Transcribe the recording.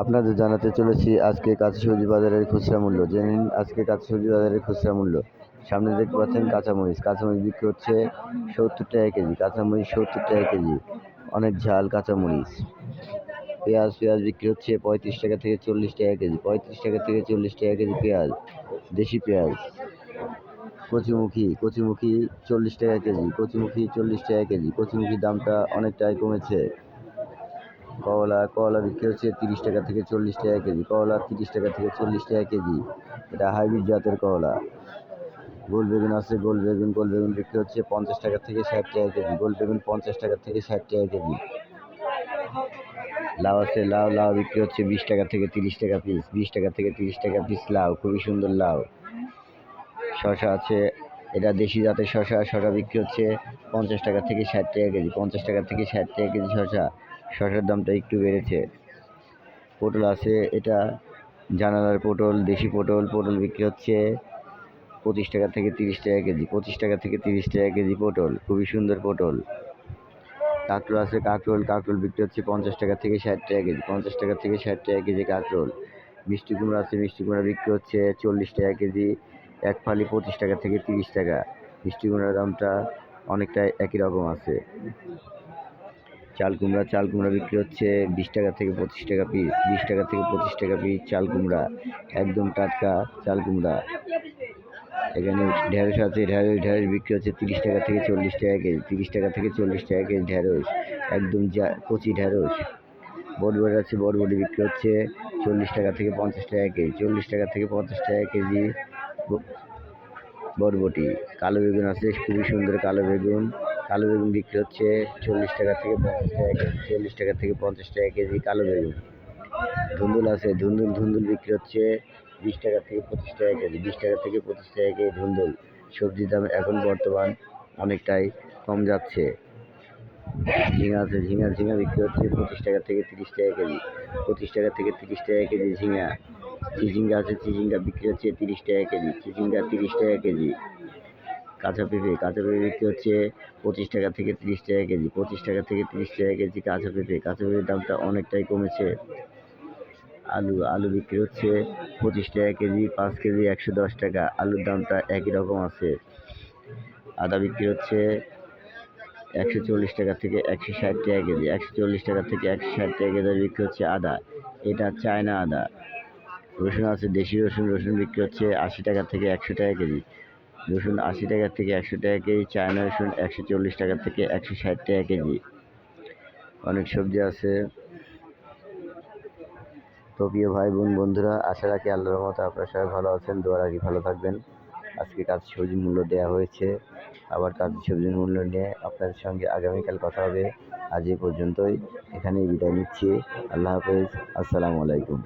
আপনাদের জানাতে চলেছি আজকে কাঁচা সবজি বাজারের খুচরা মূল্য। জেনে নিন আজকে কাঁচা সবজি বাজারের খুচরা মূল্য। সামনে দেখতে পাচ্ছেন কাঁচামরিচ বিক্রি হচ্ছে 70 টাকা কেজি। কাঁচামরিচ 70 টাকা কেজি, অনেক ঝাল কাঁচামরিচ। পেঁয়াজ বিক্রি হচ্ছে 35 টাকা থেকে 40 টাকা কেজি। 35 টাকা থেকে 40 টাকা কেজি পেঁয়াজ, দেশি পেঁয়াজ। কচুমুখী 40 টাকা কেজি। কচুমুখী 40 টাকা কেজি। কচুমুখির দামটা অনেকটাই কমেছে। করলা বিক্রি হচ্ছে 30 টাকা থেকে 40 টাকা কেজি। করলা 30 টাকা থেকে 40 টাকা কেজি, এটা হাইব্রিড জাতের করলা। গোল বেগুন আছে, গোল বেগুন বিক্রি হচ্ছে 50 টাকা থেকে 60 টাকা কেজি। গোল বেগুন 50 টাকা থেকে 60 টাকা কেজি। লাউ আছে, লাউ বিক্রি হচ্ছে 20 টাকা থেকে 30 টাকা পিস। 20 টাকা থেকে 30 টাকা পিস লাউ, খুবই সুন্দর লাউ। শশা আছে, এটা দেশি জাতের শশা বিক্রি হচ্ছে 50 টাকা থেকে 60 টাকা কেজি। 50 টাকা থেকে 60 টাকা কেজি শশার দামটা একটু বেড়েছে। পটল আছে, এটা জানালার পটল, দেশি পটল বিক্রি হচ্ছে 25 টাকা থেকে 30 টাকা কেজি। 25 টাকা থেকে 30 টাকা কেজি পটল, খুবই সুন্দর পটল। কাঁকরোল আছে, কাঁকরোল বিক্রি হচ্ছে 50 টাকা থেকে 60 টাকা কেজি। 50 টাকা থেকে 60 টাকা কেজি কাঁকরোল। মিষ্টি কুমড়া আছে, মিষ্টি কুমড়া বিক্রি হচ্ছে 40 টাকা কেজি। এক ফালি 25 টাকা থেকে 30 টাকা। মিষ্টি কুমড়ার দামটা অনেকটা একই রকম আছে। চাল কুমড়া বিক্রি হচ্ছে 20 টাকা থেকে 25 টাকা পিস। 20 টাকা থেকে 25 টাকা পিস চাল কুমড়া, একদম টাটকা চাল কুমড়া। এখানে ঢেঁড়স আছে, ঢেঁড়স বিক্রি হচ্ছে 30 টাকা থেকে 40 টাকা কেজি। 30 টাকা থেকে 40 টাকা কেজি ঢেঁড়স, একদম কচি ঢেঁড়স। বরবটি আছে, বরবটি বিক্রি হচ্ছে 40 টাকা থেকে 50 টাকা কেজি। 40 টাকা থেকে 50 টাকা কেজি বরবটি। কালো বেগুন আছে, খুবই সুন্দর কালো বেগুন বিক্রি হচ্ছে 40 টাকা থেকে 50 টাকা কেজি। 40 টাকা থেকে 50 টাকা কেজি কালো বেগুন। ধুন্দুল আছে, ধুন্দুল বিক্রি হচ্ছে 20 টাকা থেকে 25 টাকা কেজি। 20 টাকা থেকে 25 টাকা কেজি ধুন্দুল। সবজির দাম এখন বর্তমান অনেকটাই কম যাচ্ছে। ঝিঙা আছে, ঝিঙা বিক্রি হচ্ছে 25 টাকা থেকে 30 টাকা কেজি। 25 টাকা থেকে 30 টাকা কেজি ঝিঙা। চিচিঙ্গা আছে, চিচিঙ্গা বিক্রি হচ্ছে 30 টাকা কেজি। চিচিঙ্গা 30 টাকা কেজি। কাঁচা পেঁপে বিক্রি হচ্ছে 25 টাকা থেকে 30 টাকা কেজি। 25 টাকা থেকে 30 টাকা কেজি কাঁচা পেঁপের দামটা অনেকটাই কমেছে। আলু বিক্রি হচ্ছে 25 টাকা কেজি। 5 কেজি 110 টাকা। আলুর দামটা একই রকম আছে। আদা বিক্রি হচ্ছে 140 টাকা থেকে 160 টাকা কেজি। 140 টাকা থেকে 160 টাকা কেজি বিক্রি হচ্ছে আদা, এটা চায়না আদা। রসুন আছে, দেশি রসুন বিক্রি হচ্ছে 80 টাকা থেকে 100 টাকা কেজি। রসুন 80 টাকা থেকে 100 টাকা কেজি। চায়না রসুন 140 টাকা থেকে 160 টাকা কেজি। অনেক সবজি আছে। তো প্রিয় ভাই বোন বন্ধুরা, আশা রাখি আল্লাহর রহমতে আপনারা সবাই ভালো আছেন। দোয়া রাখি ভালো থাকবেন। আজকে কাঁচা সবজির মূল্য দেওয়া হয়েছে, আবার কাঁচা সবজির মূল্য নিয়ে আপনাদের সঙ্গে আগামীকাল কথা হবে। আজ এই পর্যন্তই, এখানেই বিদায় নিচ্ছি। আল্লাহ হাফেজ, আসসালামু আলাইকুম।